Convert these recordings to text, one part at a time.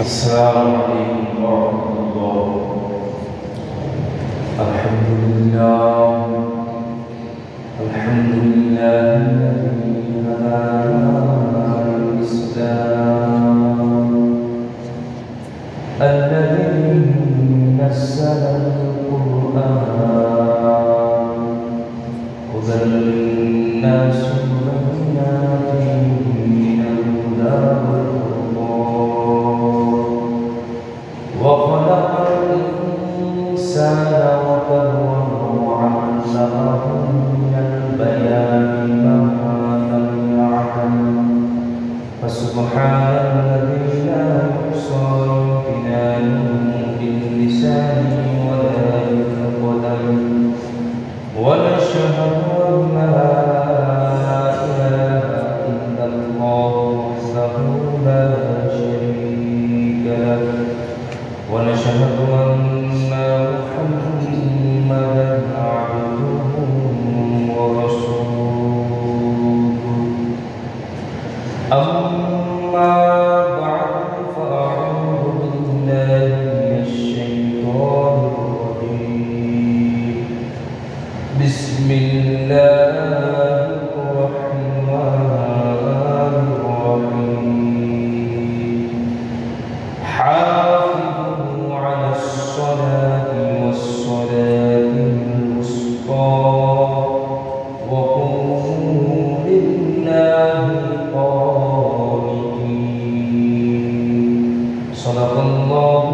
السلام عليكم ورحمة الله. الحمد لله الذي هدانا للإسلام، الذي نزل القرآن هدى للناس وبينات من الهدى وخلق الإنسان وكرمه وعلمه من البيان ما لم يعلم، فسبحان الذي لا يحصى امتنانه باللسان ولا بالقدم، ونشهد أن لا إله إلا الله وحده لا شريك له، ونشهد أن محمدا عبده ورسوله. أما بعد فأعوذ بالله من الشيطان الرجيم. بسم الله الرحمن الرحيم. حافظوا على الصلاة والصلاة الوسطى وقوموا لله قانتين. صدق الله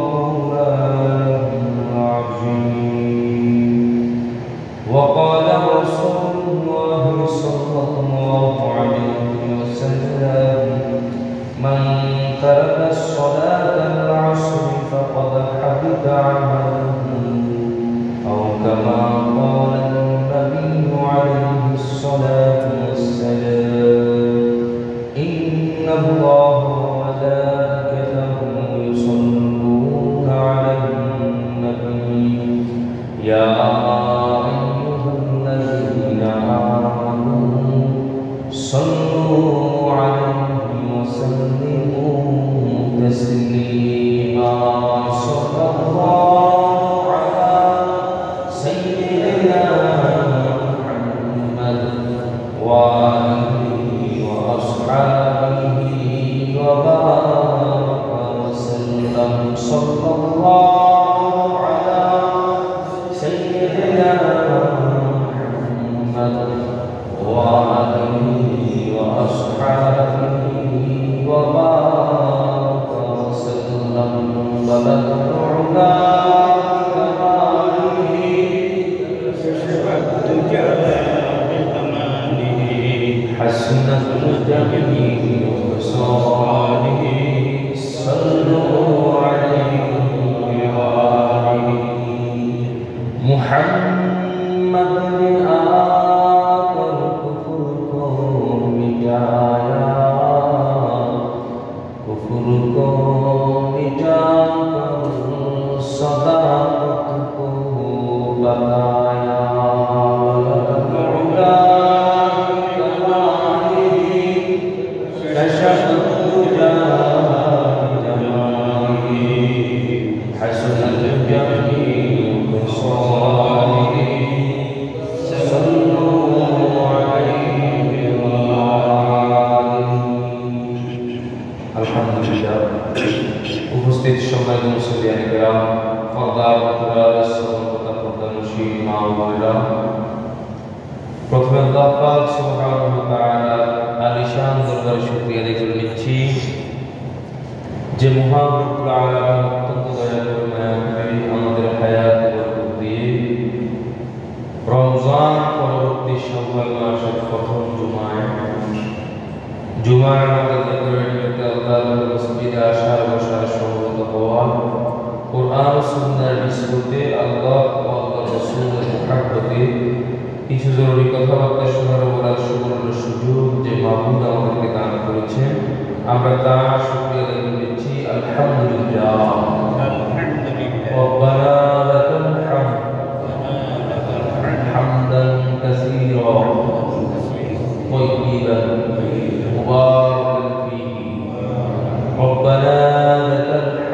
العظيم. وقال رسول الله صلى الله عليه وسلم: من ترك الصلاة العصر فقد حبط عمله، أو كما قال النبي عليه الصلاة والسلام: إن الله وملائكته يصلون على النبي يا أيها الذين آمنوا صلوا عليه وسلموا تسليما. صلى الله على سيدنا محمد وآله وأصحابه وبارك وسلم. صلى الله على سيدنا محمد وآله وأصحابه وبارك وسلم. بلغ العلا بكماله حسنت جميع خصاله. صلوا عليه وآله. محمد آخر كفر کو مٹایا، کفر کو مٹا کر صداقت کو بتایا. উপস্থিত সম্মানিত মুসলিয়ান কিরাম, পর্দার অন্তরালে শ্রবণকর্তা পর্দানশীল মা ও বোনেরা, প্রথমে আল্লাহ পাক সুবহানাহু ওয়া তাআলা আলিশান দরবারে শুকরিয়া আদায় করে নিচ্ছি যে মহান রব্বুল আলামিন অত্যন্ত দয়া করে মায়া করে আমাদের হায়াত বরকত দিয়ে রমজান পরবর্তী শাওয়াল মাসের প্রথম জুমার নামাজ করে আল্লাহর মসজিদে আসার বসার সমবেত হওয়া, কোরআন ও সুন্নাহর নিসবতে আল্লাহ ও আল্লাহর রাসূলের মুহাব্বতে কিছু জরুরি কথাবার্তা শোনার বলার সুবর্ণ সুযোগ যে মাহমুদ আমাদেরকে দান করেছেন, আমরা তার শুকরিয়া আদায় করছি। আলহামদুলিল্লাহ। রব্বানা লাকাল হামদ হামদান কাসীরা طيبا مباركا فيه. ربنا لك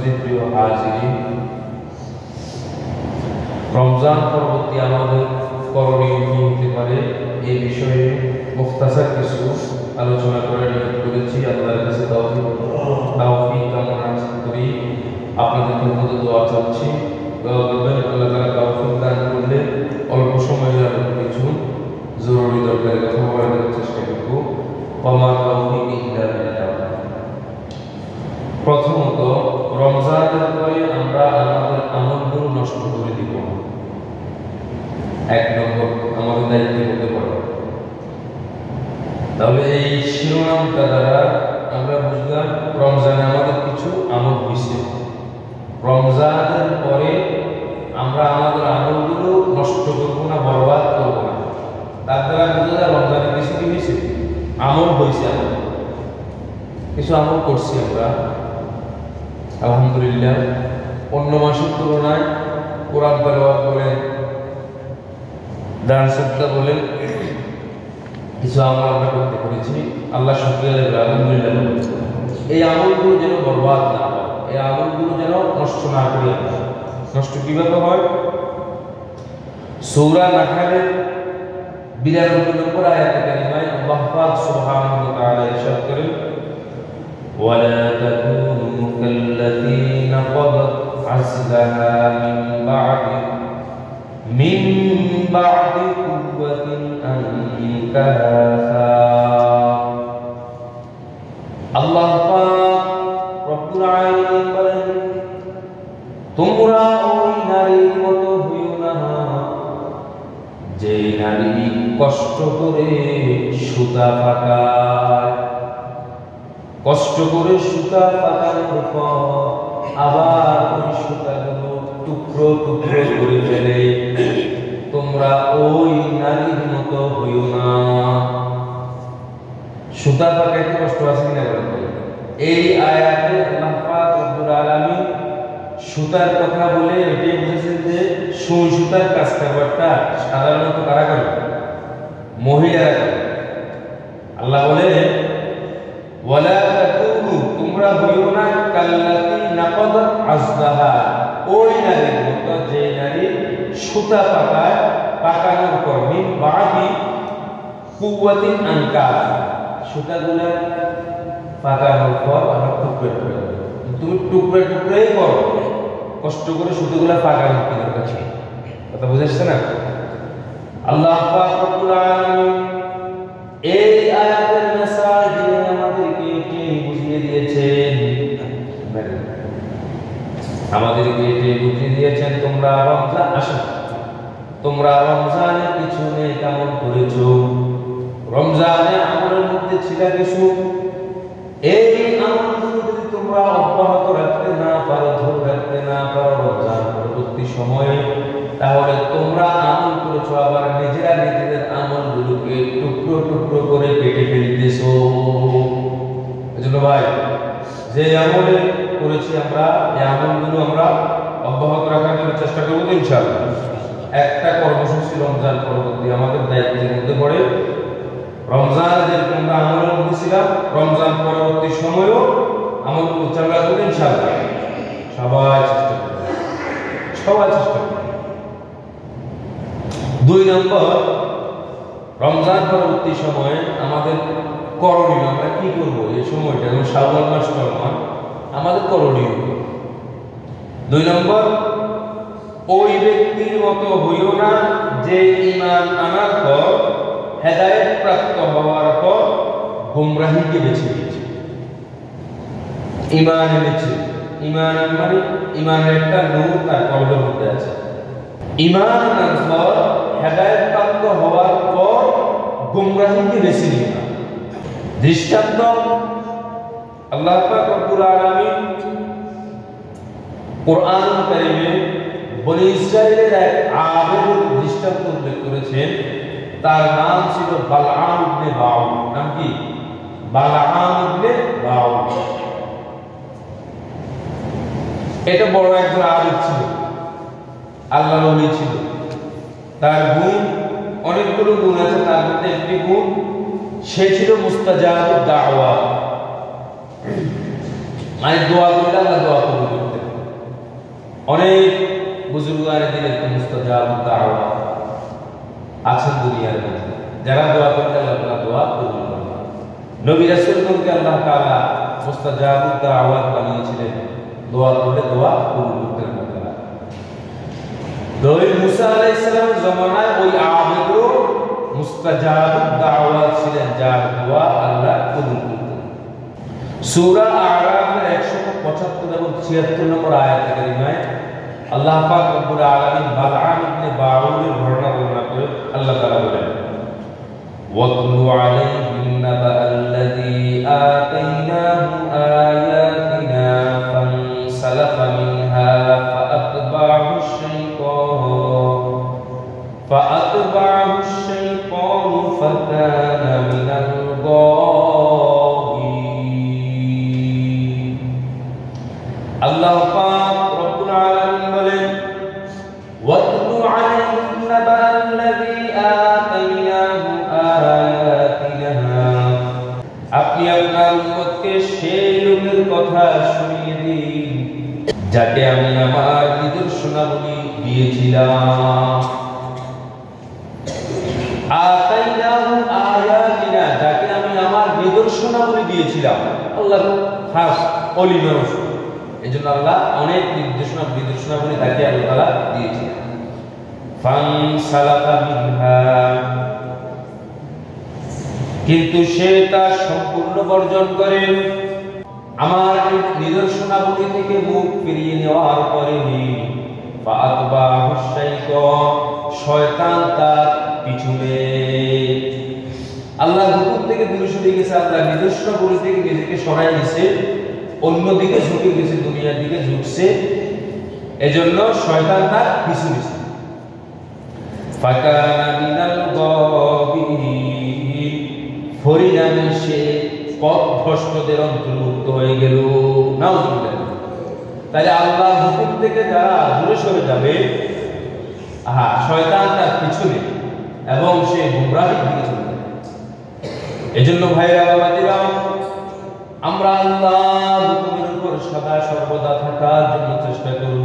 মসজিদের প্রিয় হাজিরিন, রমজান পরবর্তী আমাদের করণীয় কি হতে পারে এই বিষয়ে মুখতাসার কিছু আলোচনা করার নিয়োগ করেছি। আল্লাহর কাছে তৌফিক কামনা করি, আপনাদের মধ্যে দোয়া চাচ্ছি। দোয়া করবেন আল্লাহ তাআলা তৌফিক দান করলে অল্প সময়ে আমরা কিছু জরুরি দরকারি কথা বলার চেষ্টা করব। ওমা তৌফিক ইল্লা বিল্লাহ। প্রথমত, রমজানের পরে আমরা আমাদের আমলগুলো নষ্ট করে দিব না। এক নম্বর আমাদের দায়িত্বের মধ্যে পড়ে। তাহলে এই শিরোনামটা দ্বারা আমরা বুঝলাম রমজানে আমাদের কিছু আমল হয়েছে। রমজানের পরে আমরা আমাদের আমলগুলো নষ্ট করব না, বরবাদ করব না। তার দ্বারা বোঝা যায় রমজানে কিছু কি হয়েছে, আমল হয়েছে। আমাদের কিছু আমল করছি আমরা আলহামদুলিল্লাহ। অন্য মাসের তুলনায় কোরআন তেলাওয়াত বলেন, দান সদকা বলেন, কিছু আমল আমরা করতে পেরেছি। আল্লাহ শুকরিয়া দেব আলহামদুলিল্লাহ। এই আমলগুলো যেন বরবাদ না হয়, এই আমলগুলো যেন নষ্ট না করি। নষ্ট কিভাবে হয়? সূরা নাহলের 92 নম্বর আয়াতে কারিমায় আল্লাহ পাক সুবহানাহু ওয়া তাআলা ইরশাদ করেন, ওয়ালা তাকুনু কাল্লাতী নাকাদাত আযলাহা মিন বা'দি কুওয়াতিন আনকাসা। আল্লাহ পাক রব্বুল আলামিন বলেন, তোমরা ওই নারীর মতো হইও না যে নারী কষ্ট করে সুতা পাকায়। কষ্ট করে সুতা পাকানোর পর আবার ওই সুতাগুলো টুকরো টুকরো করে ফেলে। তোমরা ওই নারীর মতো হইও না। সুতা পাকাইতে কষ্ট আছে কিনা বলেন? এই আয়াতে আল্লাহ পাক রব্বুল আলামিন সুতার কথা বলে এটাই বুঝেছেন যে সুই সুতার কাজ করবারটা সাধারণত কারা করে? মহিলারা করে। আল্লাহ বলে, ওয়ালা তাকুনু, তোমরা হইও না কাল্লাতী নাকাদাত আযলাহা, ওই নারীর মতো যে নারী সুতা পাকায়, পাকানোর পর মিন বাদি কুওয়াতিন আনকাসা, সুতাগুলো পাকানোর পর আমরা টুকরো টুকরো, তুমি টুকরো টুকরোই করো, কষ্ট করে সুতাগুলো পাকানোর কি দরকার ছিল? কথা বুঝাচ্ছে না? আল্লাহ পাক রব্বুল আলামিন এই আয়াতের মেসেজ দিয়ে আমাদেরকে বুঝিয়ে দিয়েছেন, তোমরা রমজান আসো, তোমরা রমজানে কিছু নেক আমল করেছো, রমজানে আমলের মধ্যে ছিল কিছু, এই আমলগুলো যদি তোমরা অব্যাহত রাখতে না পারো, ধরে রাখতে না পারো রমজান পরবর্তী সময়ে, তাহলে তোমরা আমল করেছো আবার নিজেরা নিজেদের আমলগুলোকে টুকরো টুকরো করে কেটে ফেলতেছো। এজন্য ভাই, যে আমলে করেছি আমরা, এই আমলগুলো আমরা অব্যাহত রাখার জন্য চেষ্টা করব ইনশাআল্লাহ। একটা কর্মসূচি রমজান পরবর্তী আমাদের দায়িত্বের মধ্যে পড়ে। রমজান যে আমরা আমলের মধ্যে ছিলাম, রমজান পরবর্তী সময়ও আমলগুলো চালু রাখবো ইনশাআল্লাহ। সবাই চেষ্টা করবে, সবাই চেষ্টা করবে। 2 নম্বর, রমজান পরবর্তী সময়ে আমাদের করণীয়, আমরা কি করব এই সময়টা, যেমন শাওয়াল মাস চলমান, আমাদের করণীয় 2 নম্বর, ওই ব্যক্তির মতো হইও না যে ঈমান আনার পর, হেদায়েত প্রাপ্ত হওয়ার পর গোমরাহিকে বেছে নিয়েছে। ঈমান এনেছে, ঈমান মানে ঈমানের একটা নূর তার কলবের মধ্যে আছে। ঈমান আনার পর, হেদায়েত প্রাপ্ত হওয়ার পর গোমরাহিকে বেছে নিয়ে না। দৃষ্টান্ত, আল্লাহ পাক রব্বুল আলামিন কোরআন কারীমে বনী ইসরাঈলের এক আবেদের দৃষ্টান্ত উল্লেখ করেছেন। তার নাম ছিল বালআম ইবনে বাউল। নাম কি? বালআম ইবনে বাউল। এটা বড় একজন আবেদ ছিল, আল্লাহর ওলি ছিল। তার গুণ, অনেকগুলো গুণ আছে, তার মধ্যে একটি গুণ, সে ছিল মুস্তাজাবুদ দাওয়া, মানে দোয়া করলে আল্লাহ দোয়া কবুল করতেন। অনেক বুজুর্গানে দিলের মুস্তাজাবুদ দাওয়া আছেন দুনিয়ার মধ্যে, যারা দোয়া করলে আল্লাহ দোয়া কবুল করেন। নবী রাসূলগণকে আল্লাহ তাআলা মুস্তাজাবুদ দাওয়া বানিয়েছিলেন, দোয়া করলে দোয়া কবুল করতেন আল্লাহ। নবী মুসা আলাইহিস সালামের জমানায় ওই আবেদও মুস্তাজাবুদ দাওয়া ছিলেন, যার দোয়া আল্লাহ কবুল করতেন। সূরা আরাফের 175 এবং 76 নম্বর আয়াতে কারিমায় আল্লাহ পাক রব্বুল আলামিন বালআম ইবনে বাউরের ঘটনা বর্ণনা করে আল্লাহ তাআলা বলেন, ওয়াতলু আলাইহিম নাবাআল্লাযী আতাইনাহু আয়াতিনা ফানসালাফা মিনহা ফাআতবাহু আশ-শাইতানু ফাকানা মিনাল গায়িন। আল্লাহ পাক রব্বুল আলামিন বলেন, ওয়াতলু আলাইহিম নাবাআল্লাযী আতাইনাহু আয়াতিনা, আপনি আপনার উম্মতকে সেই লোকের কথা শুনিয়ে দিন যাকে আমি আমার নিদর্শনাবলী দিয়েছিলাম। আতাইনাহু আয়াতিনা, যাকে আমি আমার নিদর্শনাবলী দিয়েছিলাম। আল্লাহ খাস ওলি মানুষ, এজন্য আল্লাহ অনেক নিদর্শনাবলী তাকে আল্লাহ তাআলা দিয়েছিলেন। ফানসালাফা মিনহা, কিন্তু সে তা সম্পূর্ণ বর্জন করে আমার নিদর্শনাবলী থেকে মুখ ফিরিয়ে নেওয়ার পরে ফাআতবাহু আশ-শাইতান, শয়তান তার পিছনে। আল্লাহর হুকুম থেকে দূরে সরে গেছে, আল্লাহর নিদর্শনাবলী থেকে নিজেকে সরাই নিয়েছে, অন্যদিকে ঝুঁকে গেছে, দুনিয়ার দিকে ঝুঁকছে, এজন্য শয়তান তার পিছু নিয়েছে। ফাকানা মিনাল গায়িন, পরিণামে সে পথভ্রষ্টদের অন্তর্ভুক্ত হয়ে গেল। নাউজুবিল্লাহ। তাহলে আল্লাহর হুকুম থেকে যারা দূরে সরে যাবে, শয়তান তার পিছনে এবং সে গুমরাহির দিকে চলে যাবে। এজন্য ভাইরা বাবাজিরা, আমরা আল্লাহর হুকুমের উপর সদা সর্বদা থাকার জন্য চেষ্টা করব।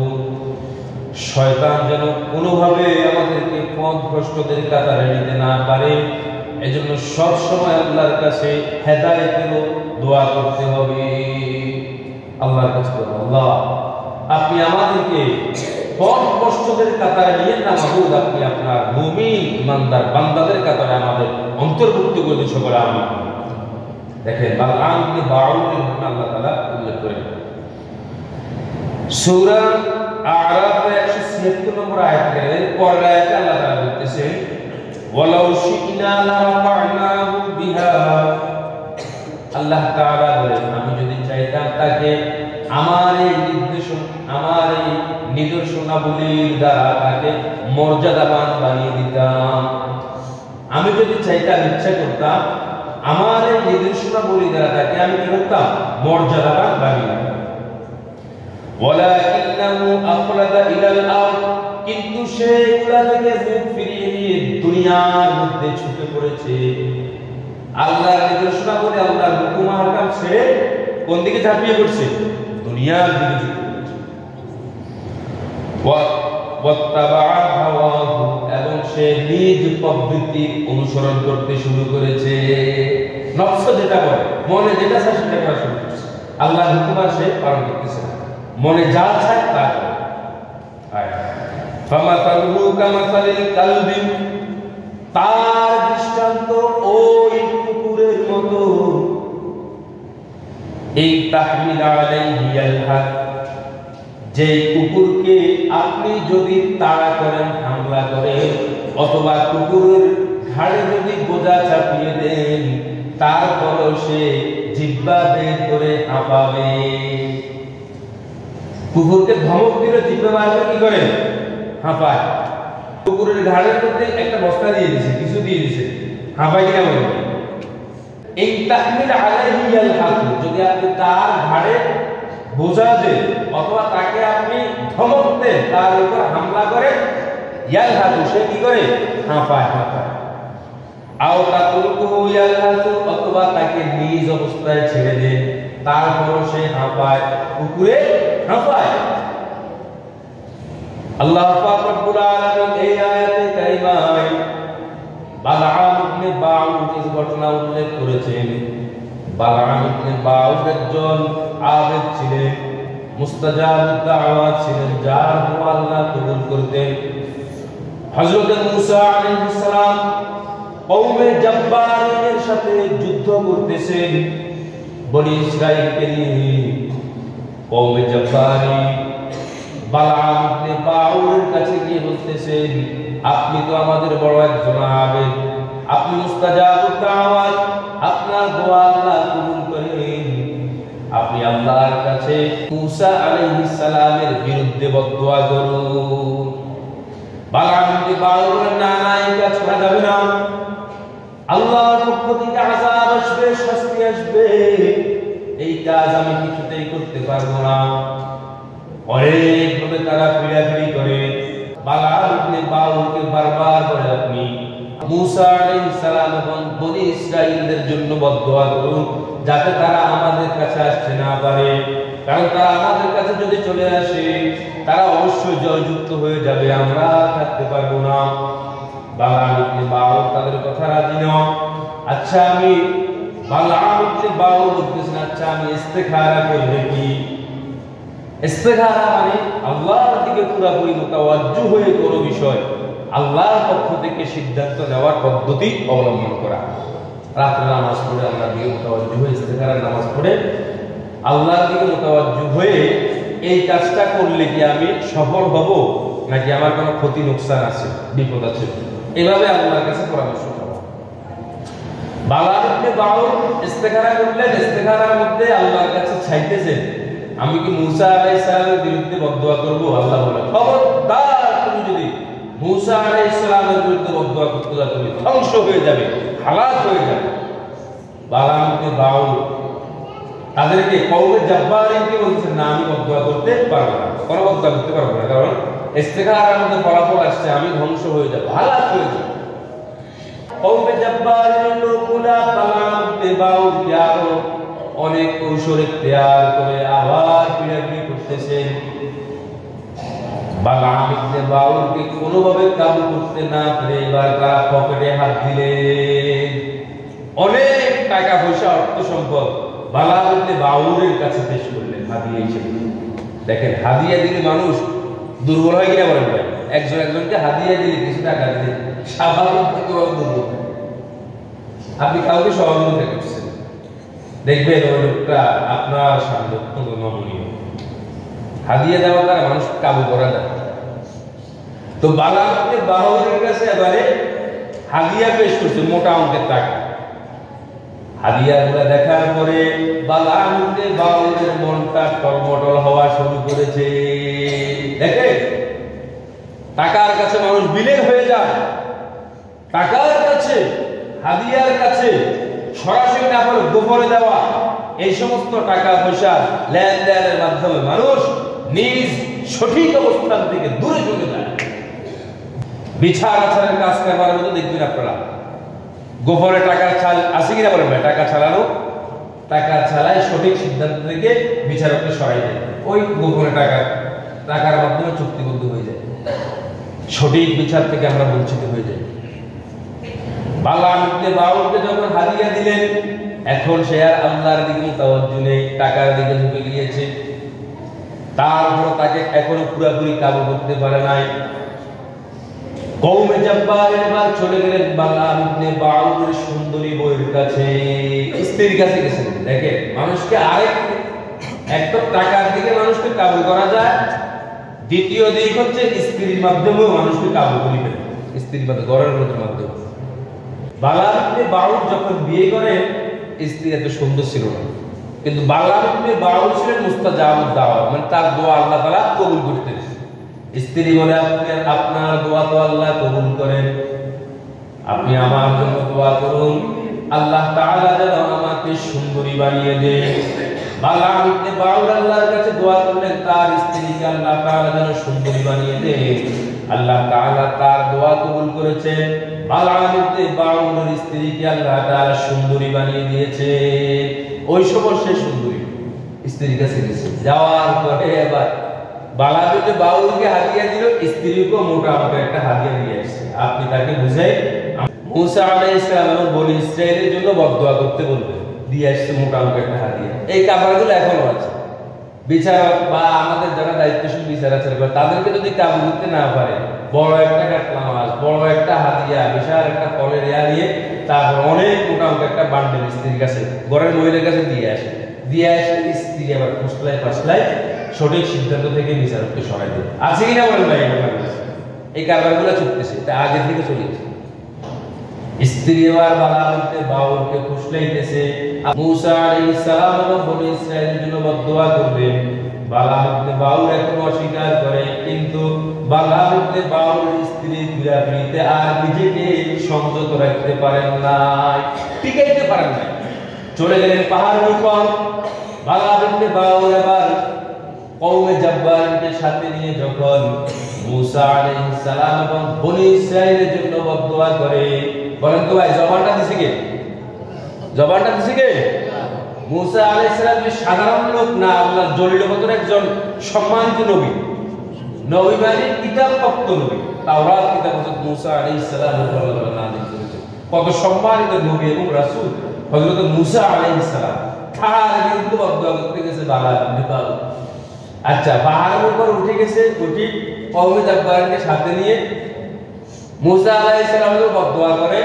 শয়তান যেন কোনোভাবে আমাদেরকে পথভ্রষ্টদের কাতারে নিতে না পারে, এজন্য সব সময় আল্লাহর কাছে হেদায়েতের দোয়া করতে হবে। আল্লাহর কাছে বলবো, আল্লাহ আপনি আমাদেরকে পথভ্রষ্টদের কাতারে নিয়েন না মাবুদ, আপনি আপনার মুমিন ইমানদার বান্দাদের কাতারে আমাদের অন্তর্ভুক্ত করে দিন সকলে আমিন। দেখেন বালআম ইবনে বাউরের ঘটনা আল্লাহ তাআলা উল্লেখ করেন সূরা আরাফের 176 নম্বর আয়াতে। পরের আয়াতে আল্লাহ তাআলা বলতেছেন, ওয়ালাউ শি'না লারাফা'নাহু বিহা, আল্লাহ তাআলা বলেন আমি যদি চাইতাম তাকে আমার এই নিদর্শনাবলীর দ্বারা তাকে মর্যাদাবান বানিয়ে দিতাম। আমি যদি চাইতাম, ইচ্ছা করতাম, আমার এই নিদর্শনাবলী দ্বারা তাকে আমি কি করতাম? মর্যাদাবান বানিয়ে দিতাম। ওয়ালাকিন্নাহু আখলাদা ইলাল আরদ, কিন্তু সে এগুলা থেকে মুখ ফিরিয়ে নিয়ে দুনিয়ার মধ্যে ছুটে পড়েছে। আল্লাহর নিদর্শনাবলী, আল্লাহর হুকুম আহকাম ছেড়ে কোন দিকে ঝাঁপিয়ে পড়ছে? দুনিয়ার দিকে ঝুঁকে পড়েছে। ওয়াত্তাবাআ হাওয়াহু, এবং সে নিজ প্রবৃত্তি অনুসরণ করতে শুরু করেছে। নফস যেটা বলে, মনে যেটা চায় সেটা করা শুরু করেছে। আল্লাহর হুকুম আর সে পালন করতেছে না, মনে যা চায় তা করে। ফামাসালুহু কামাসালিল কালবি, তার দৃষ্টান্ত ওই কুকুরের মতো। এই তাহমিল আলাইহি আলহাক, যে কুকুরকে আপনি যদি তাড়া করেন, হামলা করেন, অথবা কুকুরের ঘাড়ে যদি বোঝা চাপিয়ে দেন, তারপরও সে জিহ্বা বের করে হাঁপাবে। কুকুরকে ধমক দিলে জিহ্বা মারবে কি করে? হাঁপায়। কুকুরের ঘাড়ের মধ্যে একটা বস্তা দিয়ে দিয়েছে, কিছু দিয়ে দিয়েছে, হাঁপায় কিনা বলবে? এই তাহমিল আলাইহি আলহাক, যদি আপনি তার ঘাড়ে বোঝা দেন অথবা তাকে আপনি ধমক দেন, তার উপর হামলা করে, ইয়ালহাতু, সে কি করে? হাঁপায়। আও তাতরুকুহু ইয়ালহাতু, অথবা তাকে নিজ অবস্থায় ছেড়ে দেন, তারপরও সে হাঁপায়। কুকুরে হাঁপায়। আল্লাহ পাক রব্বুল আলামিন এই আয়াতে কারিমায় বালআম ইবনে বাউর ঘটনা উল্লেখ করেছেন। বালআম ইবনে বাউর একজন আবেদ ছিলেন, মুস্তাজাবুদ দাওয়াত ছিলেন, যার দোয়া আল্লাহ কবুল করতেন। হযরত মূসা আলাইহিস সালাম কওমে জব্বারিনের সাথে যুদ্ধ করতেছেন বনি ইসরাঈলকে নিয়ে। কওমে জব্বারি বালআম ইবনে বাউরের কাছে গিয়ে বলতেছেন, আপনি তো আমাদের বড় একজন আবেদ, আপনি মুস্তাজাবুদ দাওয়াত, আপনার দোয়া আল্লাহ কবুল করেন, আপনি আল্লাহর কাছে মূসা আলাইহিস সালামের বিরুদ্ধে বদদোয়া করুন। বালআম ইবনে বাউর না এই কাজ করা যাবে না, আল্লাহর পক্ষ থেকে আযাব আসবে, শাস্তি আসবে, এই কাজ আমি কিছুতেই করতে পারবো না। অনেকভাবে তারা ফিরাফিরি করে। বালআম ইবনে বাউরকে বারবার বলে, আপনি মূসা আলাইহিস সালাম এবং বনি ইসরাঈলদের জন্য বদদোয়া করুন, যাতে তারা আমাদের কাছে আসতে না পারে, কারণ তারা আমাদের কাছে যদি চলে আসে তারা অবশ্যই জয়যুক্ত হয়ে যাবে, আমরা থাকতে পারবো না। বালআম ইবনে বাউর তাদের কথা রাজি নয়। আচ্ছা আমি বালআম ইবনে বাউর বলতেছেন, আচ্ছা আমি ইস্তেখারা করব কি? ইস্তেখারা মানে আল্লাহর দিকে পুরোপুরি মুতাওয়াজ্জু হয়ে কোনো বিষয় আল্লাহর পক্ষ থেকে সিদ্ধান্ত নেওয়ার পদ্ধতি অবলম্বন করা। রাতে নামাজ পড়ে আল্লাহর দিকে মুতাওয়াজ্জু হয়ে, ইস্তেখারার নামাজ পড়ে আল্লাহর দিকে মুতাওয়াজ্জু হয়ে এই কাজটা করলে কি আমি সফল হব, নাকি আমার কোনো ক্ষতি নোকসান আছে, বিপদ আছে, এভাবে আল্লাহর কাছে পরামর্শ চাওয়া। বালআম ইবনে বাউর ইস্তেখারা করলেন, ইস্তেখারার মধ্যে আল্লাহর কাছে চাইতেছেন, আমি কি মূসা আলাইহিস সালামের বিরুদ্ধে বদদোয়া করব? আল্লাহ বলে, খবরদার, তুমি যদি মূসা আলাইহিস সালামের বিরুদ্ধে বদদোয়া করতে যাও তুমি ধ্বংস হয়ে যাবে, হালাক হয়ে যাবে। বালআম ইবনে বাউর তাদেরকে কওমে জব্বারিনকে বলছেন, না আমি বদদোয়া করতে পারবো না, কোনো বদদোয়া করতে পারবো না, কারণ ইস্তেখারার মধ্যে ফলাফল আসছে আমি ধ্বংস হয়ে যাব, হালাক হয়ে যাব। কওমে জব্বারিনের লোকগুলা বালআম ইবনে বাউরকে আরো অনেক কৌশল ইখতিয়ার করে আবার পিড়াপিড়ি করতেছেন। বালআম ইবনে বাউরকে কোনোভাবে কাবু করতে না পেরে এবার তারা পকেটে হাত দিলেন। অনেক টাকা পয়সা, অর্থ সম্পদ বালআম ইবনে বাউরের কাছে পেশ করলেন হাদিয়া হিসেবে। দেখেন, হাদিয়া দিলে মানুষ দুর্বল হয় কিনা বলেন ভাই? একজন একজনকে হাদিয়া দিলে, কিছু টাকা দিলে স্বাভাবিকভাবে দুর্বল। আপনি কাউকে সহযোগিতা করছেন, দেখবেন ওই লোকটা আপনার সামনে অত্যন্ত নমনীয়। হাদিয়া দেওয়া দ্বারা মানুষ কাবু করা যায়। তো বালআম ইবনে বাউরের কাছে এবারে হাদিয়া পেশ করছে, মোটা অঙ্কের টাকা। হাদিয়াগুলো দেখার পরে বালআম ইবনে বাউরের মনটা টলমটল হওয়া শুরু করেছে। দেখে, টাকার কাছে মানুষ বিলীন হয়ে যায়, টাকার কাছে, হাদিয়ার কাছে সরাসরি না বলে গোপনে দেওয়া, এই সমস্ত টাকা পয়সা লেনদেনের মাধ্যমে মানুষ নিজ সঠিক অবস্থান থেকে দূরে চলে যায়। বিচার আচারের কাজ করবার মতো দেখবেন আপনারা, গোপনে টাকার ছাল আছে কিনা বলেন ভাই? টাকা ছাড়ানো, টাকা ছাড়াই সঠিক সিদ্ধান্ত থেকে বিচারককে সরাই দেয়, ওই গোপনে টাকার মাধ্যমে চুক্তিবদ্ধ হয়ে যায়, সঠিক বিচার থেকে আমরা বঞ্চিত হয়ে যাই। বালআম ইবনে বাউরকে যখন হাদিয়া দিলেন, এখন সে আর আল্লাহর দিকে মুতাওয়াজ্জু নেই, টাকার দিকে ঝুঁকে গিয়েছে। তারপর তাকে এখনো পুরোপুরি কাবু করতে পারে নাই। কওমে জব্বার এবার চলে গেলেন বালআম ইবনে বাউরের সুন্দরী বউয়ের কাছে, স্ত্রীর কাছে গেছেন। দেখেন, মানুষকে একটা টাকার দিকে মানুষকে কাবু করা যায়, দ্বিতীয় দিক হচ্ছে স্ত্রীর মাধ্যমেও মানুষকে কাবু করে ফেলে, স্ত্রীর মাধ্যমে, ঘরের মাধ্যমে। বালআম ইবনে বাউর যখন বিয়ে করেন, স্ত্রী এত সুন্দর ছিল না, কিন্তু বালআম ইবনে বাউর ছিলেন মুস্তাজাবুদ দাওয়াত, মানে তার দোয়া আল্লাহ তাআলা কবুল করতেন। স্ত্রী বলে, আপনার দোয়া তো আল্লাহ কবুল করেন, আপনি আমার জন্য দোয়া করুন, আল্লাহ তাআলা যেন আমাকে সুন্দরী বানিয়ে দেন। বালআম ইবনে বাউর আল্লাহর কাছে দোয়া করলেন, তার স্ত্রীকে আল্লাহ তাআলা যেন সুন্দরী বানিয়ে দেন। আল্লাহ তাআলা তার দোয়া কবুল করেছেন। বালআম ইবনে বাউরের স্ত্রীকে আল্লাহ তাআলা সুন্দরী বানিয়ে দিয়েছে। ওই সময় সে সুন্দরী স্ত্রীর কাছে গেছে, যাওয়ার পরে এবার বালাম ইবনে বাউরকে হাদিয়া দিল, স্ত্রীকে মোটা অঙ্কের একটা হাদিয়া দিয়ে আসছে। আপনি তাকে বুঝাই মুসা আলাইহিস সালাম বনি ইসরাইলের জন্য বদদোয়া করতে বলবেন, দিয়ে আসছে মোটা অঙ্কের একটা হাদিয়া। এই কাফারগুলো এখনো আছে। বিচারক বা আমাদের যারা দায়িত্বশীল বিচারাচার করে তাদেরকে যদি কাবু করতে না পারে, বড় একটা কাটলা মাছ, বড় একটা হাদিয়া, বিশাল একটা ফলের নিয়ে তারপর অনেক মোটা অঙ্কের একটা বান্ডেল স্ত্রীর কাছে, ঘরের মহিলার কাছে দিয়ে আসে। স্ত্রী আবার ফুসলাই ফাসলাই সঠিক সিদ্ধান্ত থেকে বিচারককে সরাই দেয়। আছে কিনা বলেন ভাই? এই কারবারগুলো চলতেছে, তা আগে থেকে চলেছে। স্ত্রী আবার বালাম ইবনে বাউরকে ফুসলাইতেছে। মুসা আলাইহিস সালাম এবং বনি ইসরাইলের জন্য বদদোয়া করবেন। বালাম ইবনে বাউর এখন অস্বীকার করে, কিন্তু বালাম ইবনে বাউরের স্ত্রী ফিরাফিরিতে আর নিজেকে সংযত রাখতে পারেন নাই, টিকাইতে পারেন নাই, চলে গেলেন পাহাড়ের উপর। বালাম ইবনে বাউর আবার কওমে জাব্বারকে সাথে নিয়ে যখন মুসা আলাইহিস সালাম এবং বনি ইসরাইলের জন্য বদদোয়া করে, বলেন তো ভাই জবানটা দিছে কে? জবানটা দিছে কে? মুসা আলাইহিস সালাম যে সাধারণ লোক না, আল্লাহর জলিল কদর একজন সম্মানিত নবী। নবী মানে কিতাব প্রাপ্ত নবী। তাওরাত কিতাব হযরত মুসা আলাইহিস সালাম আল্লাহ নাযিল করেছেন। কত সম্মানিত নবী এবং রাসূল হযরত মুসা আলাইহিস সালাম তার বিরুদ্ধে বদদোয়া করতে গেছে বালাম ইবনে বাউর। আচ্ছা, পাহাড়ের উপর উঠে গেছে, উঠি কওমে জাব্বারকে সাথে নিয়ে মুসা আলাইহিস সালামের বদদোয়া করে।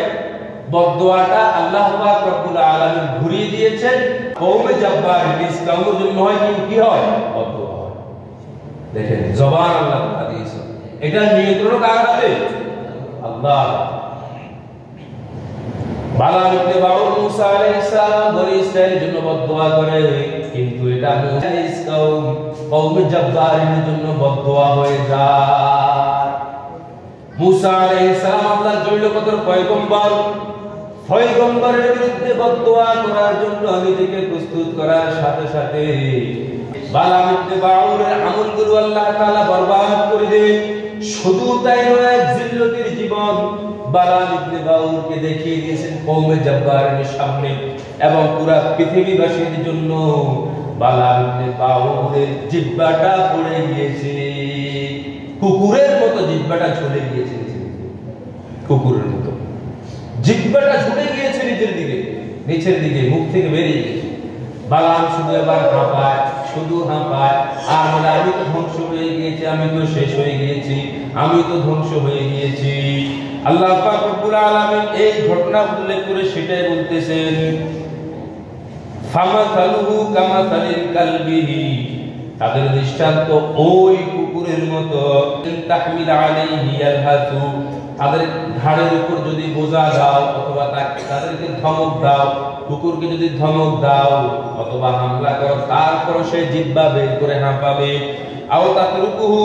বদদোয়াটা আল্লাহ পাক রব্বুল আলামিন ঘুরিয়ে দিয়েছেন। কওমে জাব্বার নিজ কওমের জন্য হয় কি হয়? বদদোয়া হয়। দেখেন জবান আল্লাহ তাআলা দিয়েছেন, এটা নিয়ন্ত্রণ কার হাতে? আল্লাহ। বালাম ইবনে বাউর মুসা আলাইহিস সালাম বনি ইসরাইলের জন্য বদদোয়া করে, কিন্তু এটা মুসা আলাইহিস কওমে জাব্বারের জন্য বদদোয়া হয়ে যায়। মুসা আলাইহিস সালাম আল্লাহর জলিল কদর পয়গম্বরের বিরুদ্ধে বদদোয়া করার জন্য নিজেকে প্রস্তুত করার সাথে সাথে বালাম ইবনে বাউরের আমলগুলো আল্লাহ তাআলা বরবাদ করে দেন। শুধু তাই নয়, জিল্লতির জীবন বালাম ইবনে বাউরকে দেখিয়ে দিয়েছেন কওমে জাব্বারের সামনে এবং পুরো পৃথিবীবাসীর জন্য। বালাম ইবনে বাউরের জিহ্বাটা পড়ে গিয়েছে, কুকুরের মতো জিহ্বাটা ঝুলে গিয়েছে, কুকুরের মতো জিহ্বাটা ঝুলে গিয়েছে নিচের দিকে মুখ থেকে বেরিয়ে গেছে। বালাম শুধু এবার হাঁপায়, শুধু হাঁপায় আর বলে আমি তো ধ্বংস হয়ে গিয়েছি, আমি তো শেষ হয়ে গিয়েছি, আমি তো ধ্বংস হয়ে গিয়েছি। আল্লাহ পাক রব্বুল আলামিন এই ঘটনা উল্লেখ করে সেটাই বলতেছেন, ফামাসালুহু কামাসালিল কালবিহি, তাদের দৃষ্টান্ত ওই কুকুরের মতো। তাহমিল আলাইহি ইয়ালহাসু, তাদের ঘাড়ের উপর যদি বোঝা দাও অথবা তাদেরকে ধমক দাও, কুকুরকে যদি ধমক দাও অথবা হামলা করো, তারপর সে জিহ্বা বের করে হাঁপাবে। আও তাতরুকুহু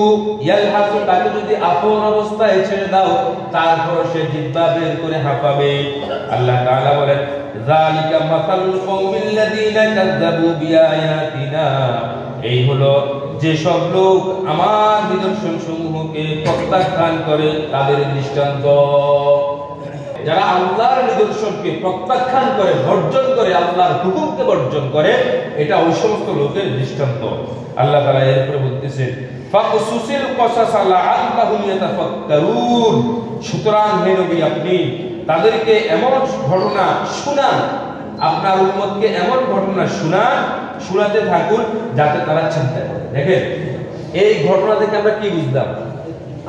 ইয়ালহাসু, তাকে যদি আপন অবস্থায় ছেড়ে দাও তারপর সে জিহ্বা বের করে হাঁপাবে। আল্লাহ তাআলা বলেন, যালিকা মাসালুল কওমিল্লাযীনা কাযযাবু বিআয়াতিনা, এই হলো যে সব লোক আমার নিদর্শন সমূহকে প্রত্যাখ্যান করে তাদের দৃষ্টান্ত। যারা আল্লাহর নিদর্শনকে প্রত্যাখ্যান করে, বর্জন করে, আল্লাহর হুকুমকে বর্জন করে, এটা ওই সমস্ত লোকের দৃষ্টান্ত। আল্লাহ তাআলা এরপরে বলতেছেন, ফাকুসুসিল কসাস লাআল্লাহুম ইয়াতাফাক্কারুন, সুতরাং হে নবী আপনি তাদেরকে এমন ঘটনা শুনান, আপনার উম্মতকে এমন ঘটনা শোনাতে থাকুন যাতে তারা চিন্তা করে। দেখেন এই ঘটনা থেকে আমরা কি বুঝলাম?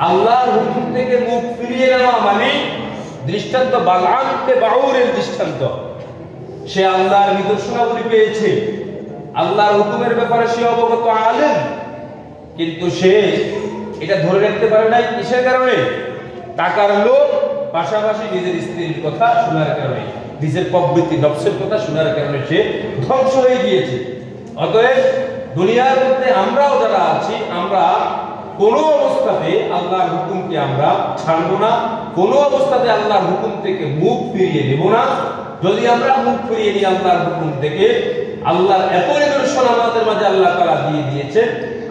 আল্লাহর হুকুম থেকে মুখ ফিরিয়ে নেওয়া মানে দৃষ্টান্ত বালাম ইবনে বাউরের দৃষ্টান্ত। সে আল্লাহর নিদর্শনাবলী পেয়েছে, আল্লাহর হুকুমের ব্যাপারে সে অবগত আলেম, কিন্তু সে এটা ধরে রাখতে পারে নাই। কিসের কারণে? টাকার লোভ, পাশাপাশি নিজের স্ত্রীর কথা শোনার কারণে, নিজের প্রবৃত্তি নফসের কথা শোনার কারণে সে ধ্বংস হয়ে গিয়েছে। অতএব দুনিয়ার মধ্যে আমরাও যারা আছি, আমরা কোনো অবস্থাতে আল্লাহর হুকুমকে আমরা ছাড়বো না, কোনো অবস্থাতে আল্লাহর হুকুম থেকে মুখ ফিরিয়ে নেব না। যদি আমরা মুখ ফিরিয়ে নিই আল্লাহর হুকুম থেকে, আল্লাহর এত নিদর্শন আমাদের মাঝে আল্লাহ তাআলা দিয়ে দিয়েছে,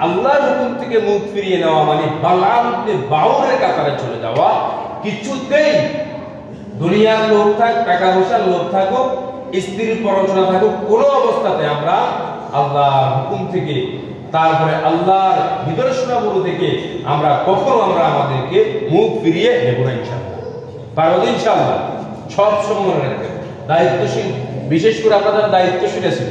আল্লাহর হুকুম থেকে মুখ ফিরিয়ে নেওয়া মানে বালাম ইবনে বাউরের কাতারে চলে যাওয়া। কিছুতেই দুনিয়ার লোভ থাক, টাকা পয়সার লোভ থাকুক, স্ত্রীর পরচনা থাকুক, কোনো অবস্থাতে আমরা আল্লাহর হুকুম থেকে তারপরে আল্লাহর নিদর্শনাগুলো থেকে আমরা কখনো আমাদেরকে মুখ ফিরিয়ে নেব না ইনশাআল্লাহ। পারবো ইনশাআল্লাহ। সব সময় মনে রাখবেন, দায়িত্বশীল, বিশেষ করে আপনারা দায়িত্বশীল আছেন,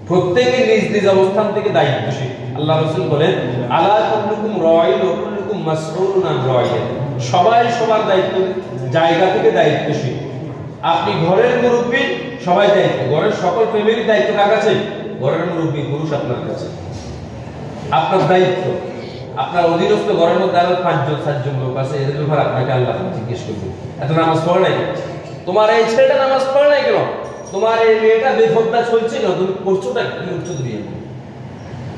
প্রত্যেকে নিজ নিজ অবস্থান থেকে দায়িত্বশীল। আল্লাহ রাসূল বলেন, আলা কুল্লুকুম রাঈন ওয়া কুল্লুকুম মাসউলুন আন রাঈয়াতি। সবাই সবার দায়িত্ব জায়গা থেকে দায়িত্বশীল। আপনি ঘরের মুরব্বি, সবাই দায়িত্ব, ঘরের সকল ফ্যামিলির দায়িত্ব কার কাছে? ঘরের মুরব্বি পুরুষ আপনার কাছে। আপনার দায়িত্ব, আপনার অধীনস্থ ঘরের মধ্যে আরো 5-7 লোক আছে, এদের ব্যাপারে আপনাকে আল্লাহ জিজ্ঞেস করবে, এত নামাজ পড়ে নাই, তোমার এই ছেলেটা নামাজ পড়ে নাই কেন, তোমার এই মেয়েটা বেপরদা চলছে কেন, তুমি করছোটা কি? উচ্চ দুনিয়া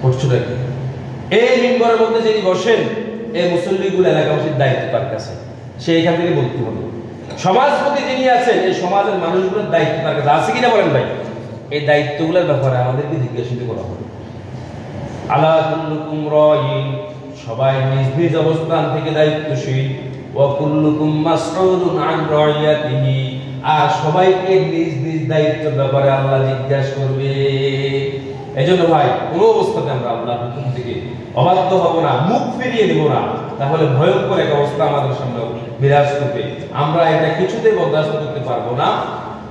করছোটা কি? এই মিম্বরের মধ্যে যিনি বসেন, এই মুসল্লিগুলো এলাকাবাসীর দায়িত্ব তার কাছে, সে এখান থেকে বলতে হবে। সমাজপতি যিনি আছেন, এই সমাজের মানুষগুলোর দায়িত্ব তার কাছে আছে কিনা বলেন ভাই? এই দায়িত্বগুলোর ব্যাপারে আমাদেরকে জিজ্ঞাসিত করা হবে। আলা কুল্লুকুম রাঈন, সবাই নিজ নিজ অবস্থান থেকে দায়িত্বশীল, ওয়া কুল্লুকুম মাসউলুন আন রাঈয়াতিহি, আর সবাইকে নিজ নিজ দায়িত্বের ব্যাপারে আল্লাহ জিজ্ঞাসা করবে। এজন্য ভাই কোন অবস্থাতে আমরা আল্লাহর হুকুম থেকে অবাধ্য হব না, মুখ ফিরিয়ে নেব না, তাহলে ভয়ঙ্কর এক অবস্থা আমাদের সামনে বিরাজ করবে। আমরা এটা কিছুতেই বরদাস্ত করতে পারবো না।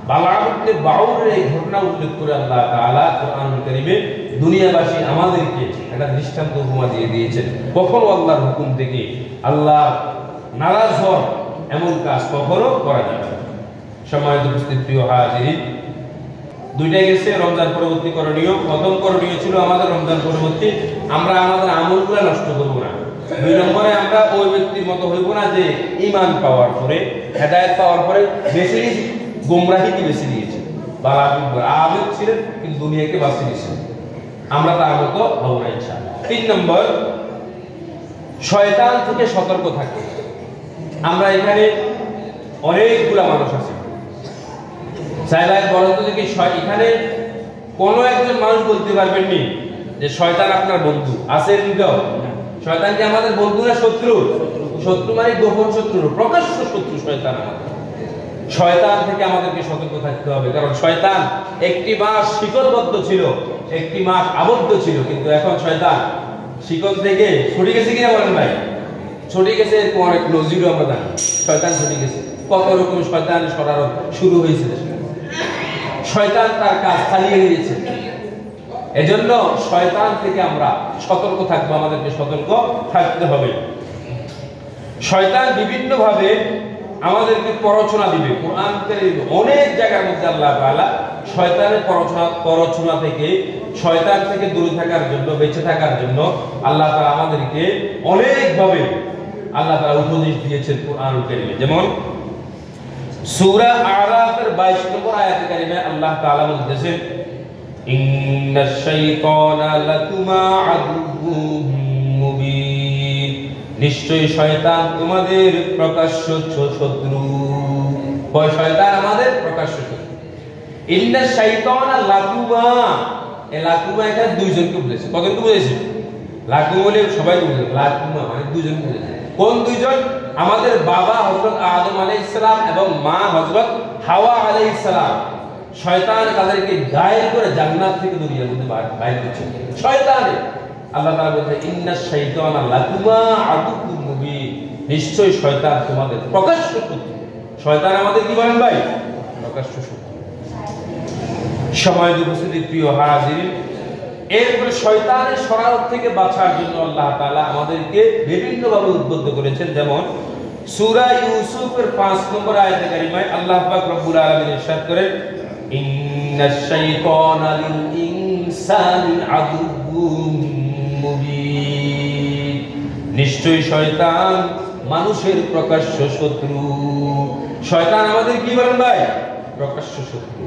বালাম ইবনে বাউরের এই ঘটনা উল্লেখ করে আল্লাহ তাআলা কোরআনুল কারীমে দুনিয়াবাসী আমাদেরকে একটা দৃষ্টান্ত উপমা দিয়ে দিয়েছেন। কখনো আল্লাহর হুকুম থেকে আল্লাহ নারাজ হন এমন কাজ কখনো করা যাবে না। সম্মানিত উপস্থিত প্রিয় হাজিরিন, দুইটা গেছে রমজান পরবর্তী করণীয়। প্রথম করণীয় ছিল আমাদের রমজান পরবর্তী আমরা আমাদের আমলগুলো নষ্ট করব না। 2 নম্বরে আমরা ওই ব্যক্তির মতো হইব না যে ঈমান পাওয়ার পরে, হেদায়েত পাওয়ার পরে বেশি গোমরাহিকে বেশি নিয়েছে, আবেদ ছিলেন কিন্তু দুনিয়াকে বাঁচিয়ে দিয়েছেন, আমরা তার মতো হব না ইনশাআল্লাহ। 3 নম্বর, শয়তান থেকে সতর্ক থাকতে। আমরা এখানে অনেকগুলা মানুষ আছে, সাইলাত বলেন তো দেখি, এখানে কোন একজন মানুষ বলতে পারবেন নি যে শয়তান আপনার বন্ধু আছে? শয়তান কি আমাদের বন্ধু না শত্রু? শত্রু মানে গোপন শত্রু, প্রকাশ্য শত্রু শয়তান আমাদের। শয়তান থেকে আমাদেরকে সতর্ক থাকতে হবে, কারণ শয়তান একটি মাস শিকলবদ্ধ ছিল, একটি মাস আবদ্ধ ছিল, কিন্তু এখন শয়তান শিকল থেকে ছুটে গেছে কিনা বলেন ভাই? ছুটে গেছে, এরকম অনেক নজিরও আমরা জানি। শয়তান ছুটে গেছে, কত রকম শয়তান শরারত শুরু হয়েছে, শয়তান তার কাজ চালিয়ে নিয়েছে। এজন্য শয়তান থেকে আমরা সতর্ক থাকবো, আমাদেরকে সতর্ক থাকতে হবে। শয়তান বিভিন্ন ভাবে আমাদেরকে প্ররোচনা দিবে। কোরআনের অনেক জায়গার মধ্যে আল্লাহ তাআলা শয়তানের প্ররোচনা থেকে, শয়তান থেকে দূরে থাকার জন্য, বেঁচে থাকার জন্য আল্লাহ তাআলা আমাদেরকে অনেক ভাবে আল্লাহ তাআলা উপদেশ দিয়েছেন কোরআনুল কারীমে। যেমন সূরা আরাফের 22 নম্বর আয়াতে কারিমে আল্লাহ তাআলা বলতেছেন, ইন্নাশ শাইতানা লাকুমা আদুউম মুবিন, নিশ্চয়ই শয়তান তোমাদের প্রকাশ্য শত্রু। শয়তান আমাদের প্রকাশ্য শত্রু। ইন্নাশ শাইতানা লাকুমা, এই লাকুমা এখানে দুইজনকে বুঝাইছে। কতজনকে বুঝাইছে? লাকুমা বলে সবাই বুঝে, লাকুমা মানে দুইজনকে বুঝাইছে। কোন দুইজন? আমাদের বাবা হযরত আদম আলাইহিস সালাম এবং মা হযরত হাওয়া আলাইহিস সালাম। শয়তান তাদেরকে গায়েব করে জান্নাত থেকে দুনিয়ার মধ্যে বাইর করেছে। শয়তান, আল্লাহ তাআলা বলেন, ইন্নাশ শাইতানা লাকুমা আদুউম মুবিন, নিশ্চয়ই শয়তান তোমাদের প্রকাশ্য শত্রু। শয়তান আমাদের কি বলেন ভাই? প্রকাশ্য শত্রু। সম্মানিত উপস্থিতি প্রিয় হাজিরিন, এরপরে শয়তানের শরারত থেকে বাঁচার জন্য আল্লাহ তাআলা আমাদেরকে বিভিন্ন ভাবে উদ্বুদ্ধ করেছেন। যেমন সূরা ইউসুফের 5 নম্বর আয়াতে কারিমায় আল্লাহ পাক রব্বুল আলামিন ইরশাদ করেন, ইন্নাশ শাইতানা লিল ইনসানি আদুউম মুবিন, নিশ্চয়ই শয়তান মানুষের প্রকাশ্য শত্রু। শয়তান আমাদের কি বলেন ভাই? প্রকাশ্য শত্রু।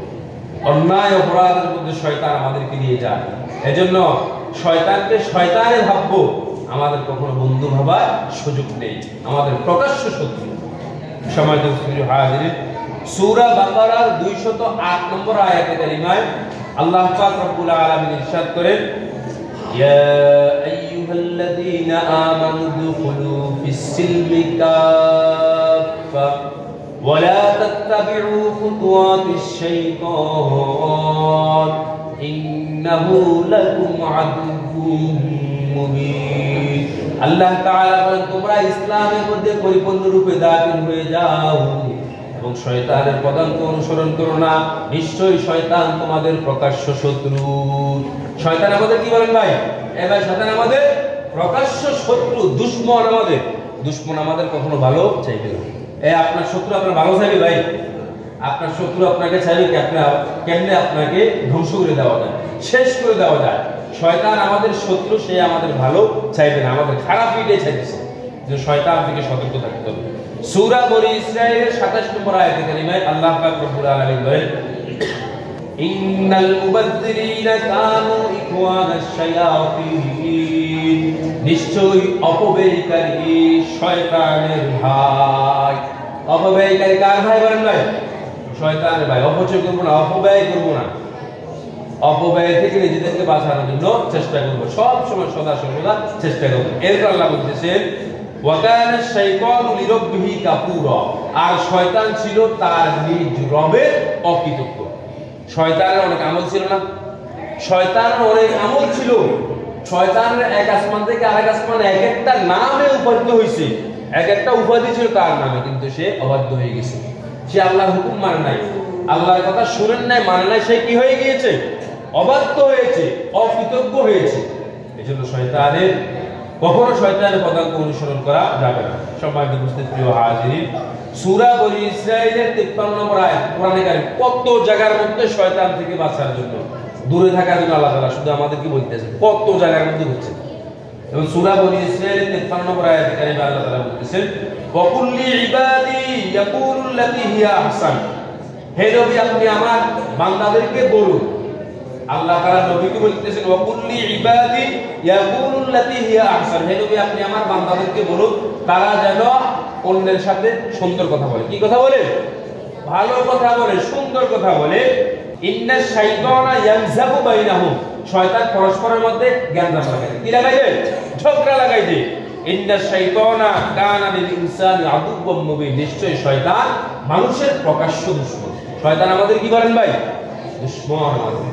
অন্যায় অপরাধের মধ্যে শয়তান আমাদেরকে নিয়ে যায়। এজন্য শয়তানকে শয়তানে ভাববো, আমাদের কখনো বন্ধু ভাবার সুযোগ নেই, আমাদের প্রকাশ্য শত্রু। সম্মানিত হাজিরিন, সূরা বাকারার 208 নম্বর আয়াতে কারিমায় আল্লাহ পাক রব্বুল আলামিন ইরশাদ করেন, ইয়া আইয়ুহাল্লাযীনা আমানু দুখুলু ফিস-সিলমি কাফা ওয়া লা তাত্তাবি'উ খুতুওয়াতিশ শাইতান ইন্নাহু লাকুম আদুউম মুবিন। আল্লাহ তাআলা বলেন তোমরা ইসলামের মধ্যে পরিপূর্ণ রূপে দাখিল হয়ে যাও এবং শয়তানের পদাঙ্ক অনুসরণ করো না, নিশ্চয়ই শয়তান তোমাদের প্রকাশ্য শত্রু। শয়তান আমাদের কি বলেন ভাই? ভাই শয়তান আমাদের প্রকাশ্য শত্রু, দুশমন আমাদের। দুশমন আমাদের কখনো ভালো চাইবে না। আপনার শত্রু আপনার ভালো চাইবে ভাই? আপনার শত্রু আপনাকে চাইবে কি কেমনে আপনাকে ধ্বংস করে দেওয়া যায়, শেষ করে দেওয়া যায়। শয়তান আমাদের শত্রু, সে আমাদের ভালো চাইবে না, আমাদের খারাপ এটাই চাইতেছে। যে শয়তান থেকে সতর্ক থাকতে হবে। সূরা বনী ইসরাঈলের 27 নম্বর আয়াতে কারিমায় আল্লাহ পাক রব্বুল আলামিন বলেন ইন্নাল মুবাযযিরিনা কানু ইখওয়ানাশ শায়াতিন, নিশ্চয়ই অপব্যয়কারী শয়তানের ভাই। অপব্যয়কারী কার ভাই বলেন ভাই? শয়তানের ভাই। অপচয় করব না, অপব্যয় করব না, অপব্যয় থেকে নিজেদেরকে বাঁচানোর জন্য চেষ্টা করব, সব সময় সদা সর্বদা চেষ্টা করব। এরপর আল্লাহ বলতেছেন ওয়াকানা শাইতানু লিরাব্বিহি কাফুরা, আর শয়তান ছিল তার নিজ রবের অকৃতজ্ঞ। শয়তানের অনেক আমল ছিল না? শয়তানের অনেক আমল ছিল। শয়তানের এক আসমান থেকে আরেক আসমানে এক একটা নামে উপাধিত হয়েছে, এক একটা উপাধি ছিল তার নামে, কিন্তু সে অবাধ্য হয়ে গেছে। সে আল্লাহর হুকুম মানে নাই, আল্লাহর কথা শুনেন নাই, মানে নাই, সে কি হয়ে গিয়েছে? অবাধ্য হয়েছে, অকৃতজ্ঞ হয়েছে। এজন্য শয়তানের কখনো শয়তানের পদাঙ্ক অনুসরণ করা যাবে না। সম্মানিত উপস্থিত প্রিয় হাজিরিন, সূরা বনী ইসরাঈলের 53 নম্বর আয়াত কোরআনে কারীম কত জায়গার মধ্যে শয়তান থেকে বাঁচার জন্য, দূরে থাকার জন্য আল্লাহ তাআলা শুধু আমাদেরকে বলতেছেন, কত জায়গার মধ্যে হচ্ছে। এবং সূরা বনী ইসরাঈলের 53 নম্বর আয়াতে কারীমে আল্লাহ তাআলা বলতেছেন ওয়াকুল লিইবাদি ইয়াকুলু আল্লাতী হিয়া আহসান, হে নবী আপনি আমার বান্দাদেরকে বলুন। আল্লাহ তাআলা নবীকে বলতেছেন ওয়াকুল লিইবাদি ইয়াকুলু আল্লাতী হিয়া আহসান, হে নবী আপনি আমার বান্দাদেরকে বলুন তারা যেন অন্যের সাথে সুন্দর কথা বলে। কি কথা বলে? ভালো কথা বলে, সুন্দর কথা বলে। ইন্নাশ শাইতানা ইয়ানজাগু বাইনাহুম, শয়তান পরস্পরের মধ্যে গ্যাঞ্জাম লাগায়। কি লাগায়? ঝগড়া লাগায়। যে ইন্নাশ শাইতানা কানা লিল ইনসানি আদুওয়াম মুবিন, নিশ্চয়ই শয়তান মানুষের প্রকাশ্য দুশমন। শয়তান আমাদের কি বলেন ভাই? দুশমন আমাদের।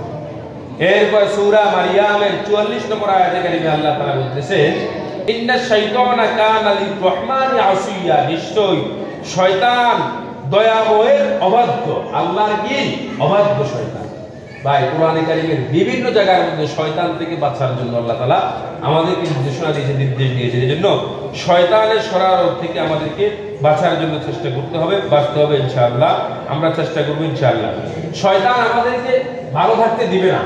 এরপর সূরা মারইয়ামের 44 নম্বর আয়াতে কারিমে আল্লাহ তাআলা বলতেছেন ইন্নাশ শাইতানা কানা লির রহমানি আসিয়া, নিশ্চয়ই শয়তান দয়াময়ের অবাধ্য। আল্লাহর কি অবাধ্য শয়তান। ভাই কোরআনে কারীমের বিভিন্ন জায়গার মধ্যে শয়তান থেকে বাঁচার জন্য আল্লাহ তাআলা আমাদেরকে নির্দেশনা দিয়েছে, নির্দেশ দিয়েছেন। এজন্য শয়তানের শরারত থেকে আমাদেরকে বাঁচার জন্য চেষ্টা করতে হবে, বাঁচতে হবে ইনশাআল্লাহ। আমরা চেষ্টা করব ইনশাআল্লাহ। শয়তান আমাদেরকে ভালো থাকতে দিবে না,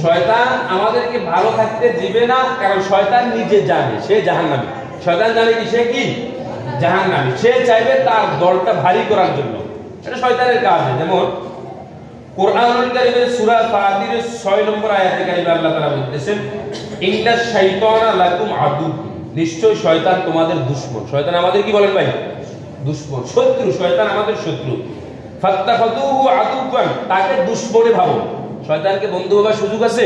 শয়তান আমাদেরকে ভালো থাকতে দিবে না, কারণ শয়তান নিজে জানে সে জাহান্নামী। শয়তান জানে কি সে কি জাহান্নামী, সে চাইবে তার দলটা ভারী করার জন্য, এটা শয়তানের কাজ। যেমন কোরআনুল কারীমের সূরা ফাতিরের 6 নম্বর আয়াতে কারীমে আল্লাহ তাআলা বলতেছেন ইন্নাশ শাইতানা লাকুম আদু, নিশ্চয়ই শয়তান তোমাদের দুশমন। শয়তান আমাদের কি বলেন ভাই? দুশমন, শত্রু। শয়তান আমাদের শত্রু। ফাত্তাখাযুহু আদুওয়ান, তাকে দুশমনে ভাবো। শয়তানকে বন্ধু ভাবার সুযোগ আছে?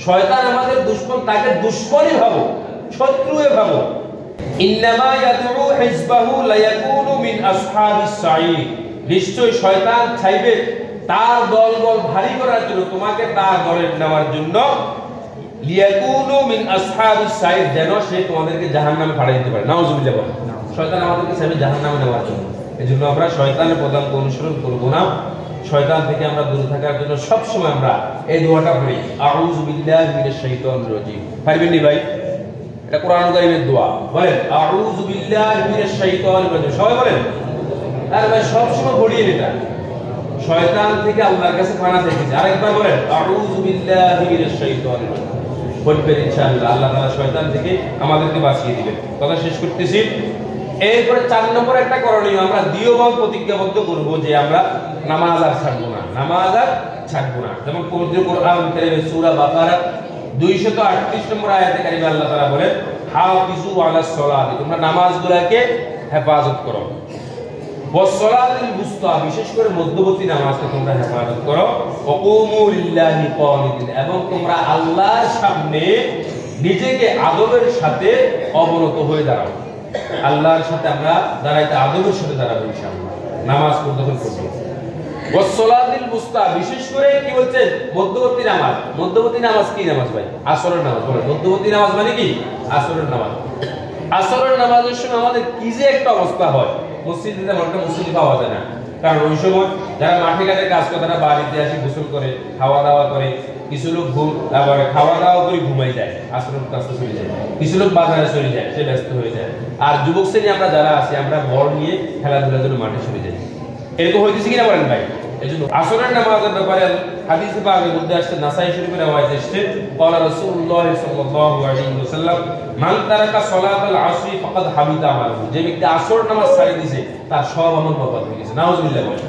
শয়তান আমাদের দুশমন, তাকে দুশমনই ভাবো, শত্রুয়ে ভাবো। ইন্নামা ইয়াদউ হিজবাহু লায়াকুনু মিন আসহাবিস সাঈর, নিশ্চয়ই শয়তান চাইবে তার দলবল ভারী করার জন্য, তোমাকে তার দলে নেওয়ার জন্য। লিয়াকুনু মিন আসহাবিস সাঈর, যেন সে তোমাদেরকে জাহান্নামে পাঠিয়ে দিতে পারে। নাউজুবিল্লাহ। শয়তান আমাদেরকে চাইবে জাহান্নামে নেওয়ার জন্য। এজন্য আমরা শয়তানের পদাঙ্ক অনুসরণ করব না। শয়তান থেকে আমরা দূরে থাকার জন্য সব সময় আমরা এই দোয়াটা পড়ি, আউযু বিল্লাহি মিনাশ শাইতানির রাজীম। পারবেন নি ভাই? এটা কোরআনুল কারীমের দোয়া। বলেন আউযু বিল্লাহি মিনাশ শাইতানির রাজীম, সবাই বলেন। আর ভাই সব সময় পড়িয়ে এটা, শয়তান থেকে আল্লাহর কাছে পানা চাইতেছি। আরেকবার বলেন আউযু বিল্লাহি মিনাশ শাইতানির রাজীম। পড়বেন ইনশাআল্লাহ, আল্লাহ তাআলা শয়তান থেকে আমাদেরকে বাঁচিয়ে দিবেন। কথা শেষ করতেছি। এরপরে 4 নম্বর একটা করণীয়, আমরা দৃঢ়ভাবে প্রতিজ্ঞাবদ্ধ করব যে আমরা নামাজ আর ছাড়বো না, নামাজ আর ছাড়বো না। যেমন পবিত্র কোরআন কারীমের সূরা বাকারা 238 নম্বর আয়াতে কারীমে আল্লাহ তাআলা বলেন হাফিজু আলাস সালাতি, তোমরা নামাজগুলোকে হেফাজত করো। ওয়াস সালাতিল বুসতা, বিশেষ করে মধ্যবর্তী নামাজকে তোমরা হেফাজত করো। ওয়াকুমু লিল্লাহি কানিতিন, এবং তোমরা আল্লাহর সামনে নিজেকে আদবের সাথে অবনত হয়ে দাঁড়াও। আল্লাহর সাথে আমরা দাঁড়াইতে আদবের সাথে দাঁড়াবো ইনশাআল্লাহ, নামাজ যখন পড়ব। ওয়াসসালাতিল বুস্তা, বিশেষ করে কি বলছে মধ্যবর্তী নামাজ। মধ্যবর্তী নামাজ কি নামাজ ভাই? আসরের নামাজ। বলে মধ্যবর্তী নামাজ মানে কি? আসরের নামাজ। আসরের নামাজের সময় আমাদের কি যে একটা অবস্থা হয়, মসজিদে তেমন একটা মুসল্লি পাওয়া যায় না। কারণ ওই সময় যারা মাঠে ঘাটে কাজ করে তারা বাড়িতে আসে গোসল করে, খাওয়া দাওয়া করে, কিছু লোক আবার খাওয়া দাওয়া করে ঘুমাই যায়, আসরের কাজটা চলে যায়, কিছু লোক বাজারে চলে যায়, সে ব্যস্ত হয়ে যায়। আর যুবক শ্রেণী আমরা যারা আছি আমরা বল নিয়ে খেলাধুলার জন্য মাঠে চলে যাই। এরকম হইতেছে কিনা বলেন ভাই? এজন্য আসরের নামাজের ব্যাপারে হাদিসে পাকের মধ্যে আসছে, নাসাই শরীফের রওয়ায়াত এসেছে, ক্বালা রাসূলুল্লাহ সাল্লাল্লাহু আলাইহি ওয়াসাল্লাম মান তারাকা সালাতাল আসরি ফাকাদ হাবিতা আমালুহু, যে ব্যক্তি আসর নামাজ ছাড়ে দিয়েছে তার সব আমল বরবাদ হয়ে গেছে। নাউজুবিল্লাহ বলেন।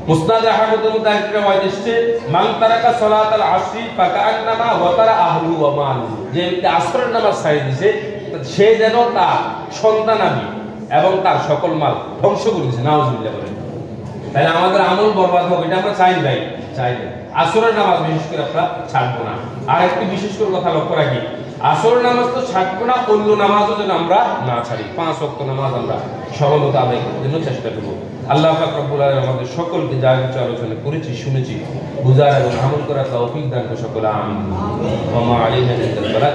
মুসনাদ আহমদের মধ্যে একটা রওয়ায়াত এসেছে, মান তারাকা সালাতাল আসরি ফাকান্নামা ওয়াতারা আহলু ওয়া মালুহু, যে ব্যক্তি আসরের নামাজ ছাড়ে দিয়েছে সে যেন তার সন্তানাদি এবং তার সকল মাল ধ্বংস করে দিয়েছে। নাউজুবিল্লাহ বলেন। তাহলে আমাদের আমল বরবাদ হবে, এটা আমরা চাই ভাই, চাই না। আসরের নামাজ বিশেষ করে আমরা ছাড়বো না। আর একটি বিশেষ করে কথা লক্ষ্য রাখি, আসরের নামাজ তো ছাড়বো না, অন্য নামাজও যেন আমরা না ছাড়ি। 5 ওয়াক্ত নামাজ আমরা সর্বদা আদায় করার জন্য চেষ্টা করব। আল্লাহ পাক রব্বুল আলামিন আমাদের সকলকে যা কিছু আলোচনা করেছি, শুনেছি, বুঝার এবং আমল করার তৌফিক দান করুন সকলে, আমিন। ওয়া মা আলাইনা ইল্লাল বালাগ।